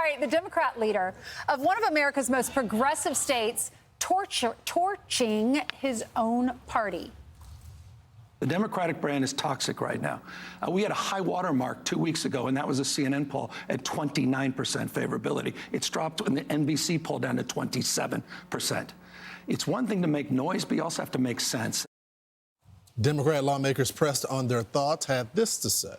right, the Democrat leader of one of America's most progressive states torching his own party. The Democratic brand is toxic right now. We had a high water mark 2 weeks ago, and that was a CNN poll at 29% favorability. It's dropped in the NBC poll down to 27%. It's one thing to make noise, but you also have to make sense. Democrat lawmakers pressed on their thoughts had this to say.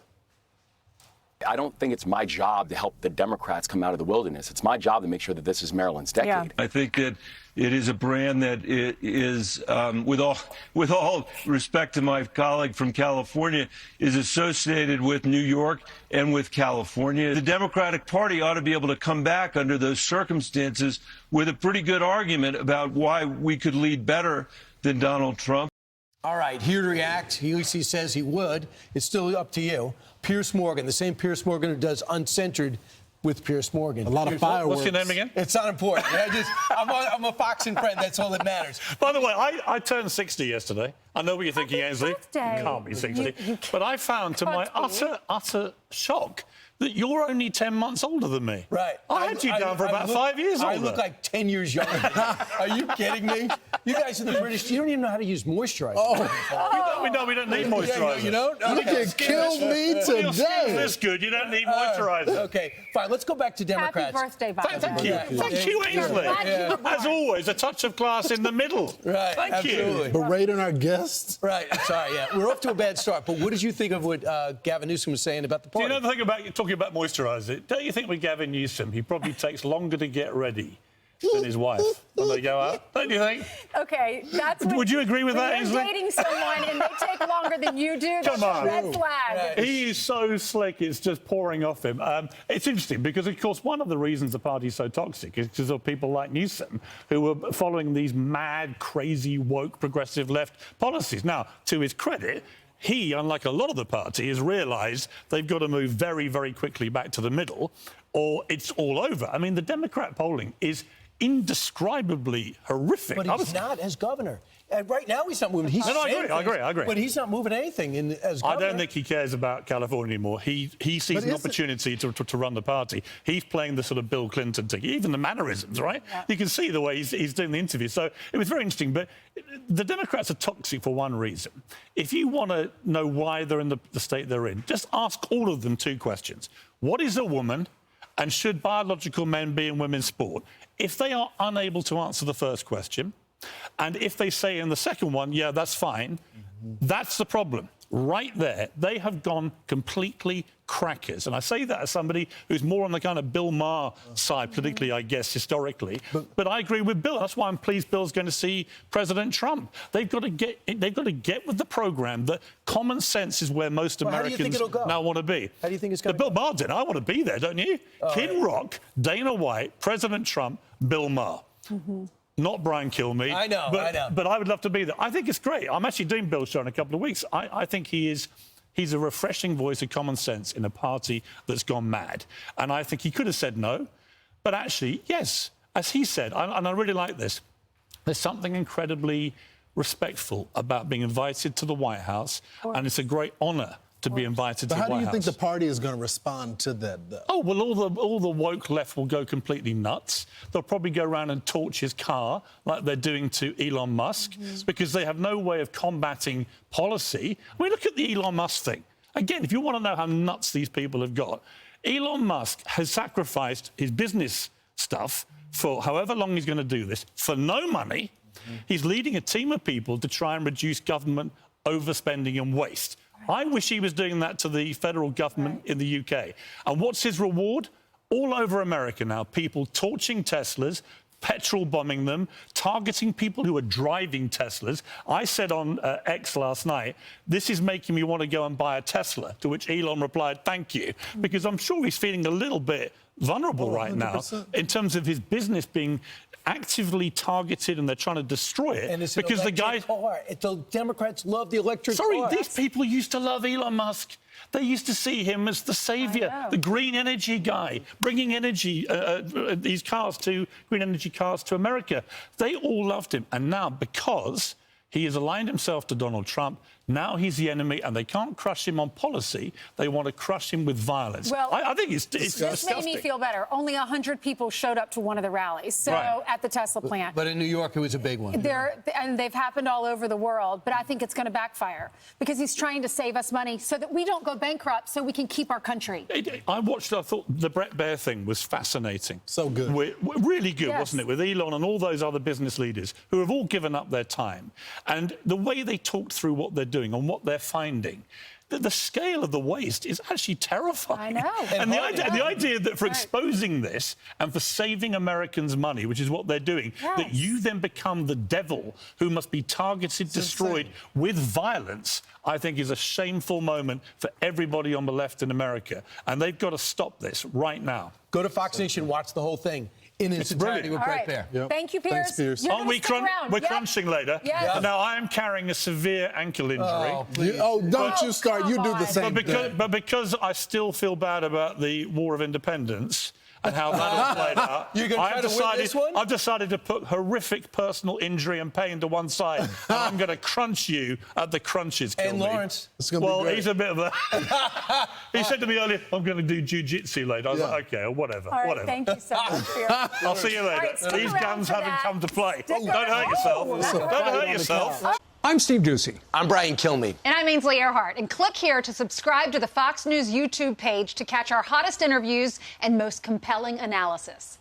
I don't think it's my job to help the Democrats come out of the wilderness. It's my job to make sure that this is Maryland's decade. Yeah. I think that it is a brand that is, with all respect to my colleague from California, is associated with New York and with California. The Democratic Party ought to be able to come back under those circumstances with a pretty good argument about why we could lead better than Donald Trump. All right, here to react. He says he would. It's still up to you. Piers Morgan, the same Piers Morgan who does Uncensored with Piers Morgan. A lot of fireworks. What's your name again? It's not important. I'm a foxing friend. That's all that matters. By the way, I turned 60 yesterday. I know what you're thinking, Ainsley. Birthday. You can't be 60. But I found, to my utter shock, that you're only 10 months older than me. Right. I had you down for about 5 years older. I look like 10 years younger. Are you kidding me? You guys are the British. You don't even know how to use moisturizer. We don't need moisturizer. You don't? You can kill me Your skin today. this good. You don't need moisturizer. Okay, fine. Let's go back to Democrats. Happy birthday, by the way. Thank you. Yeah. Thank you, Ainsley. Yeah. As always, a touch of class in the middle. Right, Thank you. absolutely. Berating our guests. Right, sorry, yeah. We're off to a bad start, but what did you think of what Gavin Newsom was saying about the Do party? you know the thing about talking about moisturiser? Don't you think with Gavin Newsom, he probably takes longer to get ready than his wife when they go out? Don't you think? Okay, that's Would you agree with that, when Ainsley? you're dating someone and they take longer than you do, Come that's on. a red flag. Right. He is so slick, it's just pouring off him. It's interesting because, of course, one of the reasons the party's so toxic is because of people like Newsom who are following these mad, crazy, woke, progressive left policies. Now, to his credit, he, unlike a lot of the party, has realised they've got to move very, very quickly back to the middle or it's all over. I mean, the Democrat polling is indescribably horrific. But he's not as governor. Right now, he's not moving. He's I agree. But he's not moving anything as governor. I don't think he cares about California anymore. He sees an opportunity to run the party. He's playing the sort of Bill Clinton ticket, even the mannerisms, right? Yeah. You can see the way he's doing the interview. So it was very interesting. But the Democrats are toxic for one reason. If you want to know why they're in the state they're in, just ask all of them two questions. What is a woman? And should biological men be in women's sport? If they are unable to answer the first question, and if they say in the second one, yeah, that's fine, that's the problem. Right there, they have gone completely crackers. And I say that as somebody who's more on the kind of Bill Maher side politically, I guess, historically. But I agree with Bill. That's why I'm pleased Bill's going to see President Trump. They've got to get with the program that common sense is where most Americans now want to be. How do you think it's going to go? Bill Maher did. I want to be there, don't you? Kid Rock, Dana White, President Trump, Bill Maher. Not Brian Kilmeade. I know. But I would love to be there. I think it's great. I'm actually doing Bill's show in a couple of weeks. I think he's a refreshing voice of common sense in a party that's gone mad. And I think he could have said no. But actually, yes, as he said, and I really like this, there's something incredibly respectful about being invited to the White House. And it's a great honour to be invited to the White House. How do you think the party is going to respond to that, though? Oh, well, all the woke left will go completely nuts. They'll probably go around and torch his car like they're doing to Elon Musk because they have no way of combating policy. I mean, look at the Elon Musk thing. Again, if you want to know how nuts these people have got, Elon Musk has sacrificed his business stuff for however long he's going to do this for no money. He's leading a team of people to try and reduce government overspending and waste. I wish he was doing that to the federal government in the UK. And what's his reward? All over America now, people torching Teslas, petrol bombing them, targeting people who are driving Teslas. I said on X last night, this is making me want to go and buy a Tesla, to which Elon replied, thank you, because I'm sure he's feeling a little bit vulnerable right now in terms of his business being actively targeted and they're trying to destroy it. And it's because the guy... The Democrats love the electric car. These people used to love Elon Musk. They used to see him as the saviour, the green energy guy, bringing energy, these cars to, green energy cars to America. They all loved him. And now, because he has aligned himself to Donald Trump, Now he's the enemy, and they can't crush him on policy. They want to crush him with violence. Well, I think it's this disgusting. made me feel better. Only 100 people showed up to one of the rallies, so at the Tesla plant. But in New York, it was a big one. And they've happened all over the world, but I think it's going to backfire because he's trying to save us money so that we don't go bankrupt, so we can keep our country. I thought the Brett Baer thing was fascinating. So good. Really good, Yes. wasn't it? With Elon and all those other business leaders who have all given up their time. And the way they talked through what they're doing and what they're finding, the scale of the waste is actually terrifying. I know. And the idea that for exposing this and for saving Americans money, which is what they're doing, that you then become the devil who must be targeted, destroyed with violence, I think is a shameful moment for everybody on the left in America. And they've got to stop this right now. Go to Fox Nation, watch the whole thing in its entirety with Brett Baer. Yep. Thank you, Piers. Thanks, Piers. You're gonna stick around. We're crunching later. Yes. Now, I am carrying a severe ankle injury. Don't you start. You do the same thing. But because I still feel bad about the War of Independence and how that all played out, You're gonna try to win this one? I've decided to put horrific personal injury and pain to one side, and I'm going to crunch you at the crunches. And Lawrence. It's gonna be Well, great. he's a bit of a... He said to me earlier, I'm going to do jiu-jitsu later. I was like, OK, or whatever. All right, whatever. thank you so much, Piers. I'll see you later. right, stick These around guns for haven't that. come to play. Stick Don't hurt around. yourself. Don't hurt yourself. I'm Steve Ducey. I'm Brian Kilmeade. And I'm Ainsley Earhart. And click here to subscribe to the Fox News YouTube page to catch our hottest interviews and most compelling analysis.